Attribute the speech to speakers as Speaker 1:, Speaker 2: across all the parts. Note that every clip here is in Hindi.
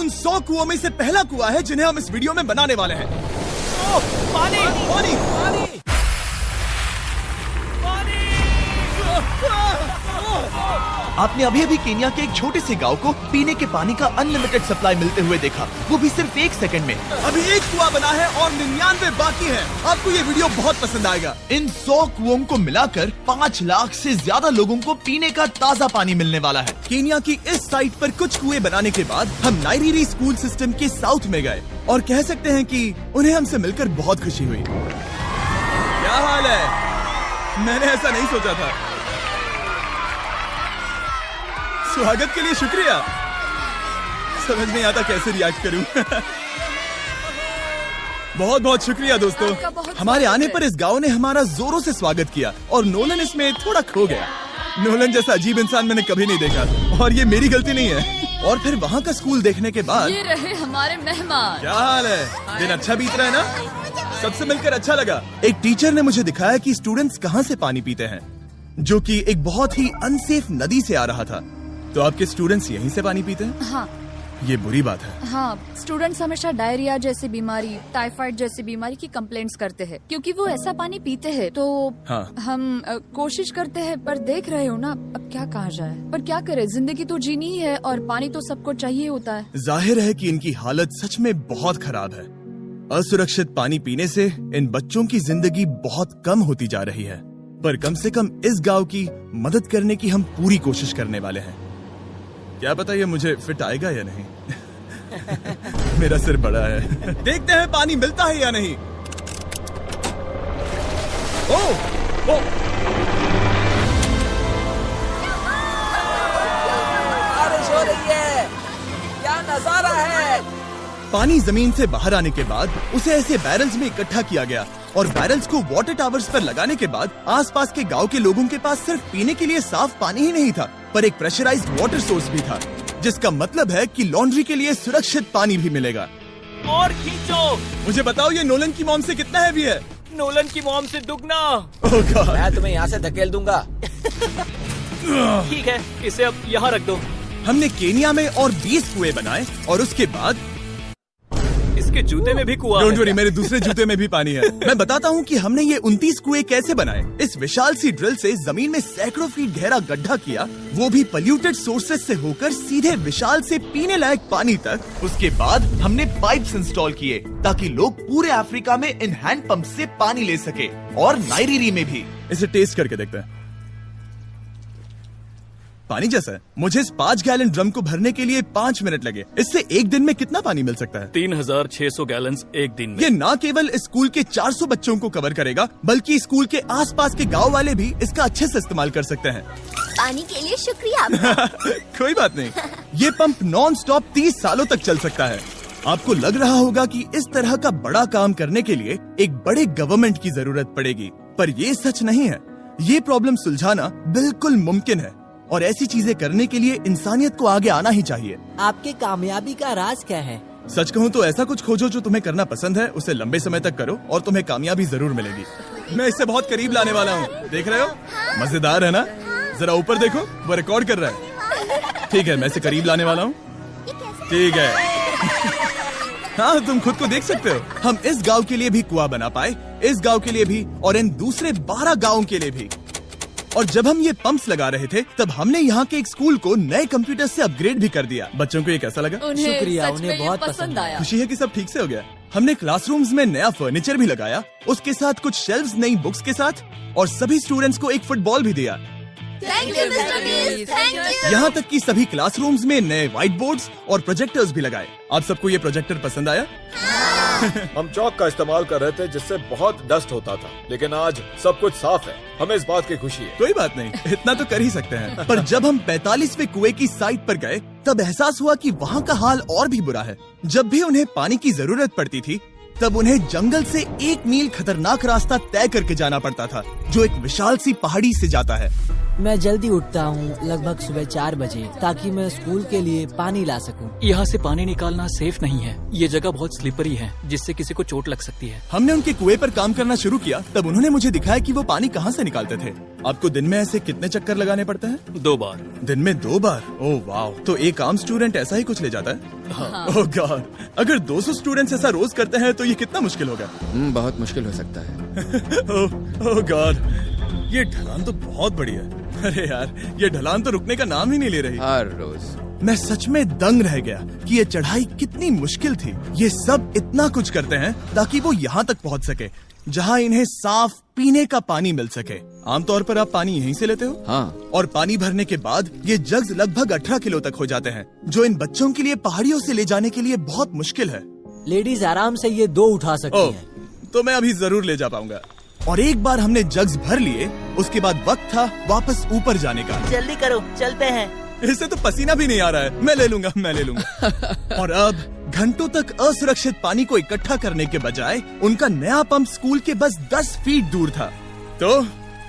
Speaker 1: उन 100 कुओं में से पहला कुआं है जिन्हें हम इस वीडियो में बनाने वाले हैं।
Speaker 2: पानी
Speaker 1: पानी
Speaker 2: पानी
Speaker 3: आपने अभी अभी केन्या के एक छोटे से गांव को पीने के पानी का अनलिमिटेड सप्लाई मिलते हुए देखा, वो भी सिर्फ 1 सेकंड में।
Speaker 1: अभी एक कुआं बना है और 99 बाकी हैं। आपको ये वीडियो बहुत पसंद आएगा।
Speaker 3: इन 100 कुओं को मिलाकर 5 लाख से ज्यादा लोगों को पीने का ताज़ा पानी मिलने वाला है।
Speaker 1: केन्या की इस साइट पर कुछ कुएं बनाने के बाद हम नाइरीरी स्कूल सिस्टम के साउथ में गए और कह सकते हैं कि उन्हें हमसे मिलकर बहुत खुशी हुई। क्या हाल है? मैंने ऐसा नहीं सोचा था। स्वागत के लिए शुक्रिया। समझ नहीं आता कैसे रिएक्ट करूं। बहुत बहुत शुक्रिया दोस्तों। हमारे आने पर इस गांव ने हमारा जोरों से स्वागत किया और नोलन इसमें थोड़ा खो गया। नोलन जैसा अजीब इंसान मैंने कभी नहीं देखा और ये मेरी गलती नहीं है। और फिर वहाँ का स्कूल देखने के बाद
Speaker 4: ये रहे हमारे मेहमान।
Speaker 1: क्या हाल है? दिन अच्छा बीत रहा है ना? सबसे मिलकर अच्छा लगा। एक टीचर ने मुझे दिखाया कि स्टूडेंट्स कहाँ से पानी पीते हैं, जो कि एक बहुत ही अनसेफ नदी से आ रहा था। तो आपके स्टूडेंट्स यहीं से पानी पीते हैं?
Speaker 4: हाँ
Speaker 1: ये बुरी बात है।
Speaker 4: हाँ, स्टूडेंट्स हमेशा डायरिया जैसी बीमारी, टाइफाइड जैसी बीमारी की कंप्लेंट्स करते हैं क्योंकि वो ऐसा पानी पीते हैं। तो
Speaker 1: हाँ।
Speaker 4: हम कोशिश करते हैं, पर देख रहे हो ना, अब क्या कहा जाए। पर क्या करे, जिंदगी तो जीनी ही है और पानी तो सबको चाहिए होता है।
Speaker 1: जाहिर है कि इनकी हालत सच में बहुत खराब है। असुरक्षित पानी पीने से इन बच्चों की जिंदगी बहुत कम होती जा रही है, पर कम से कम इस गांव की मदद करने की हम पूरी कोशिश करने वाले हैं। क्या पता ये मुझे फिट आएगा या नहीं। मेरा सिर बड़ा है। देखते हैं पानी मिलता है या नहीं। ओह, ओह।
Speaker 2: बारिश हो रही है, क्या नजारा है।
Speaker 1: पानी जमीन से बाहर आने के बाद उसे ऐसे बैरल्स में इकट्ठा किया गया और बैरल्स को वाटर टावर्स पर लगाने के बाद आसपास के गांव के लोगों के पास सिर्फ पीने के लिए साफ पानी ही नहीं था, पर एक प्रेशराइज्ड वाटर सोर्स भी था, जिसका मतलब है कि लॉन्ड्री के लिए सुरक्षित पानी भी मिलेगा।
Speaker 2: और खींचो।
Speaker 1: मुझे बताओ ये नोलन की मॉम से कितना हैवी है?
Speaker 2: नोलन की मॉम से दुगना।
Speaker 1: ओह गॉड।
Speaker 5: मैं तुम्हें यहाँ से धकेल दूंगा।
Speaker 2: ठीक है, इसे अब यहाँ रख दो।
Speaker 1: हमने केन्या में और 20 कुएं बनाए और उसके बाद
Speaker 2: इसके जूते में भी कुआं
Speaker 1: डोंट
Speaker 2: है।
Speaker 1: वरी, मेरे दूसरे जूते में भी पानी है। मैं बताता हूँ कि हमने ये 29 कुएं कैसे बनाए। इस विशाल सी ड्रिल से जमीन में सैकड़ों फीट गहरा गड्ढा किया, वो भी पल्यूटेड सोर्सेज से होकर सीधे विशाल से पीने लायक पानी तक।
Speaker 3: उसके बाद हमने पाइप्स इंस्टॉल किए ताकि लोग पूरे अफ्रीका में इन हैंड पंप से पानी ले सके और नाइरीरी में भी।
Speaker 1: इसे टेस्ट करके देखते हैं। पानी जैसा है। मुझे इस 5 गैलन ड्रम को भरने के लिए 5 मिनट लगे। इससे एक दिन में कितना पानी मिल सकता है?
Speaker 2: 3600 गैलन्स एक दिन में।
Speaker 1: ये न केवल स्कूल के 400 बच्चों को कवर करेगा, बल्कि स्कूल के आसपास के गांव वाले भी इसका अच्छे से इस्तेमाल कर सकते हैं।
Speaker 6: पानी के लिए शुक्रिया आपका।
Speaker 1: कोई बात नहीं। ये पंप नॉन स्टॉप 30 सालों तक चल सकता है। आपको लग रहा होगा कि इस तरह का बड़ा काम करने के लिए एक बड़े गवर्नमेंट की जरूरत पड़ेगी, पर ये सच नहीं है। ये प्रॉब्लम सुलझाना बिल्कुल मुमकिन है और ऐसी चीजें करने के लिए इंसानियत को आगे आना ही चाहिए।
Speaker 5: आपकी कामयाबी का राज क्या है?
Speaker 1: सच कहूँ तो ऐसा कुछ खोजो जो तुम्हें करना पसंद है, उसे लंबे समय तक करो और तुम्हें कामयाबी जरूर मिलेगी। मैं इससे बहुत करीब लाने वाला हूँ, देख रहे हो? मजेदार है ना? जरा ऊपर देखो, वो रिकॉर्ड कर रहा है। ठीक है, मैं इसे करीब लाने वाला हूँ। ठीक है। हाँ, तुम खुद को देख सकते हो। हम इस गांव के लिए भी कुआं बना पाए, इस गांव के लिए भी और इन दूसरे 12 गांवों के लिए भी। और जब हम ये पंप्स लगा रहे थे, तब हमने यहाँ के एक स्कूल को नए कंप्यूटर से अपग्रेड भी कर दिया। बच्चों को ये कैसा लगा?
Speaker 4: उन्हें
Speaker 5: शुक्रिया,
Speaker 4: सच में
Speaker 5: उन्हें
Speaker 4: ये
Speaker 5: बहुत
Speaker 4: पसंद
Speaker 5: पसंद
Speaker 4: आया।
Speaker 1: खुशी है कि सब ठीक से हो गया। हमने क्लासरूम्स में नया फर्नीचर भी लगाया, उसके साथ कुछ शेल्व्स नई बुक्स के साथ, और सभी स्टूडेंट्स को एक फुटबॉल भी दिया।
Speaker 6: Thank you mister beast, thank you.
Speaker 1: यहाँ तक कि सभी क्लासरूम्स में नए व्हाइट बोर्ड्स और प्रोजेक्टर्स भी लगाए। आप सबको ये प्रोजेक्टर पसंद आया?
Speaker 7: हम चौक का इस्तेमाल कर रहे थे जिससे बहुत डस्ट होता था, लेकिन आज सब कुछ साफ है। हमें इस बात की खुशी है।
Speaker 1: कोई बात नहीं, इतना तो कर ही सकते हैं। पर जब हम 45वें कुएं की साइट पर गए, तब एहसास हुआ कि वहाँ का हाल और भी बुरा है। जब भी उन्हें पानी की जरूरत पड़ती थी, तब उन्हें जंगल से 1 मील खतरनाक रास्ता तय करके जाना पड़ता था, जो एक विशाल सी पहाड़ी से जाता है।
Speaker 5: मैं जल्दी उठता हूँ, लगभग सुबह 4 बजे, ताकि मैं स्कूल के लिए पानी ला सकूँ।
Speaker 2: यहाँ से पानी निकालना सेफ नहीं है। ये जगह बहुत स्लिपरी है, जिससे किसी को चोट लग सकती है।
Speaker 1: हमने उनके कुएं पर काम करना शुरू किया, तब उन्होंने मुझे दिखाया कि वो पानी कहाँ से निकालते थे। आपको दिन में ऐसे कितने चक्कर लगाने पड़ते हैं?
Speaker 2: 2 बार।
Speaker 1: दिन में 2 बार? ओह वाह! तो एक आम स्टूडेंट ऐसा ही कुछ ले जाता है? ओह गॉड, अगर 200 स्टूडेंट्स ऐसा रोज करते हैं तो ये कितना मुश्किल होगा।
Speaker 8: बहुत मुश्किल हो सकता है।
Speaker 1: ओह गॉड, ये ढलान तो बहुत बड़ी है। अरे यार, ये ढलान तो रुकने का नाम ही नहीं ले रही।
Speaker 8: हर रोज
Speaker 1: मैं सच में दंग रह गया कि ये चढ़ाई कितनी मुश्किल थी। ये सब इतना कुछ करते हैं ताकि वो यहाँ तक पहुँच सके जहाँ इन्हें साफ पीने का पानी मिल सके। आमतौर पर आप पानी यहीं से लेते हो?
Speaker 8: हाँ।
Speaker 1: और पानी भरने के बाद ये जग्स लगभग 18 किलो तक हो जाते हैं, जो इन बच्चों के लिए पहाड़ियों से ले जाने के लिए बहुत मुश्किल है।
Speaker 5: लेडीज आराम से ये 2 उठा सकती
Speaker 1: ओह,
Speaker 5: हैं।
Speaker 1: तो मैं अभी जरूर ले जा पाऊंगा। और एक बार हमने जग्स भर लिए, उसके बाद वक्त था वापस ऊपर जाने का।
Speaker 5: जल्दी करो, चलते हैं।
Speaker 1: इससे तो पसीना भी नहीं आ रहा है। मैं ले लूंगा। और अब घंटों तक असुरक्षित पानी को इकट्ठा करने के बजाय उनका नया पंप स्कूल के बस 10 फीट दूर था, तो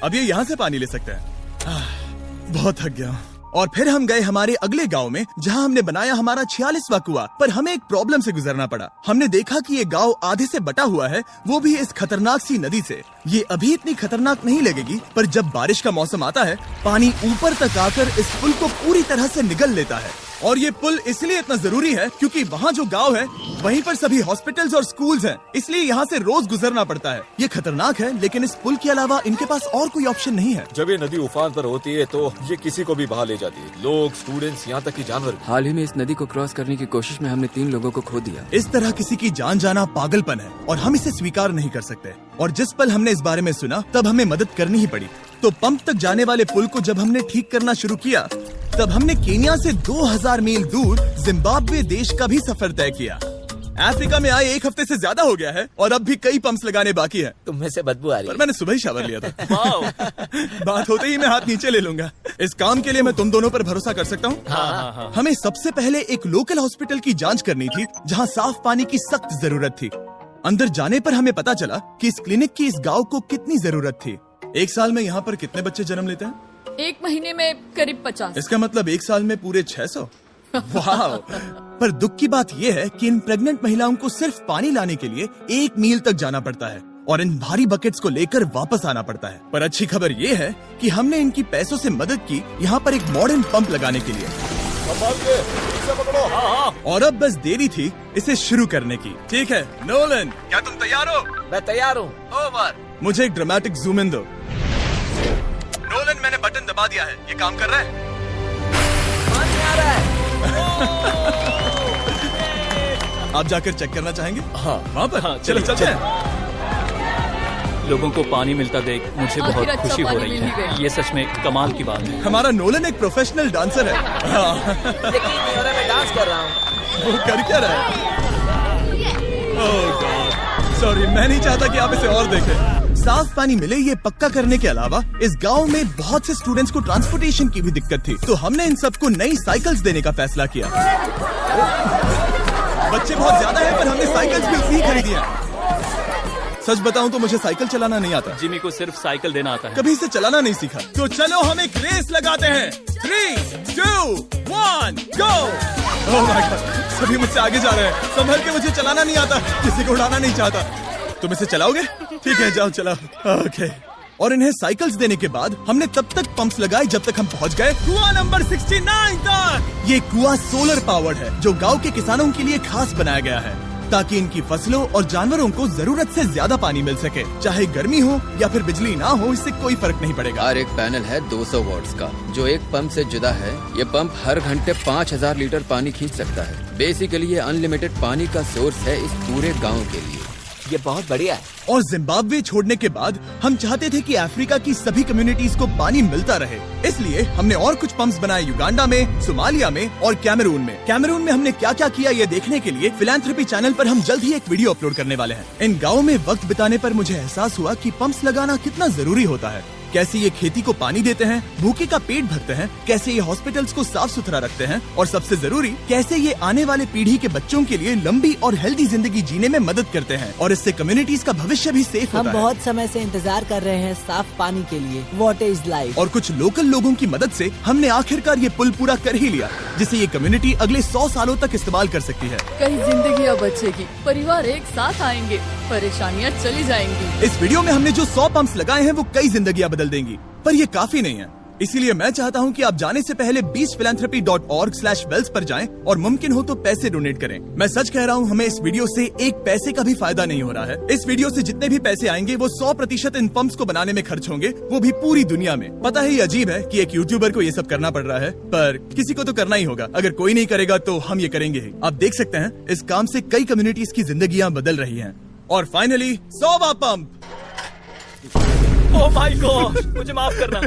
Speaker 1: अब ये यहाँ से पानी ले सकते हैं। बहुत थक गया। और फिर हम गए हमारे अगले गांव में, जहां हमने बनाया हमारा 46वां कुआं। पर हमें एक प्रॉब्लम से गुजरना पड़ा। हमने देखा कि ये गांव आधे से बटा हुआ है, वो भी इस खतरनाक सी नदी से। ये अभी इतनी खतरनाक नहीं लगेगी, पर जब बारिश का मौसम आता है, पानी ऊपर तक आकर इस पुल को पूरी तरह से निगल लेता है। और ये पुल इसलिए इतना जरूरी है क्योंकि वहाँ जो गांव है, वहीं पर सभी हॉस्पिटल्स और स्कूल्स हैं, इसलिए यहाँ से रोज गुजरना पड़ता है। ये खतरनाक है, लेकिन इस पुल के अलावा इनके पास और कोई ऑप्शन नहीं है।
Speaker 7: जब ये नदी उफान पर होती है तो ये किसी को भी बहा ले जाती है, लोग, स्टूडेंट्स, यहाँ तक कि जानवर।
Speaker 8: हाल ही में इस नदी को क्रॉस करने की कोशिश में हमने 3 लोगों को खो दिया।
Speaker 1: इस तरह किसी की जान जाना पागलपन है और हम इसे स्वीकार नहीं कर सकते। और जिस पल हमने इस बारे में सुना, तब हमें मदद करनी ही पड़ी। तो पंप तक जाने वाले पुल को जब हमने ठीक करना शुरू किया, तब हमने केन्या से 2000 मील दूर जिम्बाब्वे देश का भी सफर तय किया। अफ्रीका में आए 1 हफ्ते से ज्यादा हो गया है और अब भी कई पंप्स लगाने बाकी है।
Speaker 5: तुम में से बदबू आ रही
Speaker 1: पर मैंने सुबह ही शावर लिया था। बात होते ही मैं हाथ नीचे ले लूंगा। इस काम के लिए मैं तुम दोनों पर भरोसा कर सकता हूँ।
Speaker 2: हाँ।
Speaker 1: हमें सबसे पहले एक लोकल हॉस्पिटल की जांच करनी थी, जहाँ साफ पानी की सख्त जरूरत थी। अंदर जाने पर हमें पता चला कि इस क्लिनिक की इस गांव को कितनी जरूरत थी। 1 साल में यहाँ पर कितने बच्चे जन्म लेते हैं?
Speaker 4: 1 महीने में करीब 50।
Speaker 1: इसका मतलब 1 साल में पूरे 600। वाह! पर दुख की बात यह है कि इन प्रेग्नेंट महिलाओं को सिर्फ पानी लाने के लिए 1 मील तक जाना पड़ता है और इन भारी बकेट्स को लेकर वापस आना पड़ता है। पर अच्छी खबर ये है कि हमने इनकी पैसों से मदद की यहाँ पर एक मॉडर्न पंप लगाने के लिए। और अब बस देरी थी इसे शुरू करने की। ठीक है नोलन, क्या तुम तैयार हो?
Speaker 5: मैं तैयार हूँ।
Speaker 1: ओवर। मुझे एक ड्रामेटिक जूम इन दो। नोलन, मैंने बटन दबा दिया है, ये काम कर रहा है? आप जाकर चेक करना चाहेंगे?
Speaker 2: हाँ।
Speaker 1: वहाँ पर?
Speaker 2: हाँ,
Speaker 1: चलो चलते हैं।
Speaker 2: लोगों को पानी मिलता देख मुझे
Speaker 4: आखिर
Speaker 2: बहुत
Speaker 4: अच्छा
Speaker 2: खुशी हो
Speaker 4: पानी
Speaker 2: रही
Speaker 4: मिल ही
Speaker 2: है।
Speaker 4: गया।
Speaker 2: ये सच में कमाल की बात है।
Speaker 1: हमारा नोलन एक प्रोफेशनल डांसर है। हाँ।
Speaker 5: मैं डांस कर रहा हूँ।
Speaker 1: वो कर क्या रहा है? ओह गॉड, सॉरी, मैं नहीं चाहता कि आप इसे और देखें। साफ पानी मिले ये पक्का करने के अलावा इस गांव में बहुत से स्टूडेंट्स को ट्रांसपोर्टेशन की भी दिक्कत थी, तो हमने इन सबको नई साइकिल्स देने का फैसला किया। बच्चे बहुत ज्यादा हैं, पर हमने साइकिल्स भी उतनी ही खरीदी हैं। सच बताऊं तो मुझे साइकिल चलाना नहीं आता।
Speaker 2: जिमी को सिर्फ साइकिल देना आता है।
Speaker 1: कभी इसे चलाना नहीं सीखा। तो चलो हम एक रेस लगाते हैं। 3, 2, 1, गो! ओह माय गॉड, सभी मुझसे आगे जा रहे हैं। संभल के, मुझे चलाना नहीं आता, किसी को उड़ाना नहीं चाहता। तुम इसे चलाओगे? ठीक है, जाओ चलाओ। ओके। और इन्हें साइकिल्स देने के बाद हमने तब तक पंप्स लगाए जब तक हम पहुंच गए कुआं नंबर 69 तक। ये कुआं सोलर पावर्ड है, जो गांव के किसानों के लिए खास बनाया गया है, ताकि इनकी फसलों और जानवरों को जरूरत से ज्यादा पानी मिल सके। चाहे गर्मी हो या फिर बिजली ना हो, इससे कोई फर्क नहीं पड़ेगा।
Speaker 8: और एक पैनल है 200 वॉट्स का, जो एक पंप से जुदा है। ये पंप हर घंटे 5000 लीटर पानी खींच सकता है। बेसिकली ये अनलिमिटेड पानी का सोर्स है इस पूरे गाँव के लिए।
Speaker 5: ये बहुत बढ़िया है।
Speaker 1: और जिम्बाब्वे छोड़ने के बाद हम चाहते थे कि अफ्रीका की सभी कम्युनिटीज को पानी मिलता रहे, इसलिए हमने और कुछ पंप्स बनाए युगांडा में, सोमालिया में और कैमरून में। कैमरून में हमने क्या क्या किया ये देखने के लिए फिलैंथ्रोपी चैनल पर हम जल्द ही एक वीडियो अपलोड करने वाले हैं। इन गाँव में वक्त बिताने पर मुझे एहसास हुआ कि पंप्स लगाना कितना जरूरी होता है। कैसे ये खेती को पानी देते हैं, भूखे का पेट भरते हैं, कैसे ये हॉस्पिटल्स को साफ सुथरा रखते हैं, और सबसे जरूरी कैसे ये आने वाले पीढ़ी के बच्चों के लिए लंबी और हेल्दी जिंदगी जीने में मदद करते हैं, और इससे कम्युनिटीज का भविष्य भी सेफ
Speaker 5: हम
Speaker 1: होता है।
Speaker 5: बहुत समय से इंतजार कर रहे हैं साफ पानी के लिए। Water is life.
Speaker 1: और कुछ लोकल लोगों की मदद से हमने आखिरकार ये पुल पूरा कर ही लिया, जिसे ये कम्युनिटी अगले 100 सालों तक इस्तेमाल कर सकती है।
Speaker 4: कई जिंदगियां बचेगी, परिवार एक साथ आएंगे, परेशानियां चली जाएंगी।
Speaker 1: इस वीडियो में हमने जो 100 पंप्स लगाए हैं वो कई जिंदगियां बदल देंगी, पर ये काफी नहीं है। इसीलिए मैं चाहता हूँ कि आप जाने से पहले beachphilanthropy.org/wells पर जाएं और मुमकिन हो तो पैसे डोनेट करें। मैं सच कह रहा हूँ, हमें इस वीडियो से एक पैसे का भी फायदा नहीं हो रहा है। इस वीडियो से जितने भी पैसे आएंगे वो 100% इन पंप्स को बनाने में खर्च होंगे, वो भी पूरी दुनिया में। पता है ये अजीब है कि एक यूट्यूबर को ये सब करना पड़ रहा है, पर किसी को तो करना ही होगा। अगर कोई नहीं करेगा तो हम ये करेंगे ही। आप देख सकते हैं इस काम से कई कम्युनिटीज की जिंदगियां बदल रही हैं। और फाइनली 100वां पंप।
Speaker 2: ओह माय गॉड, मुझे माफ करना।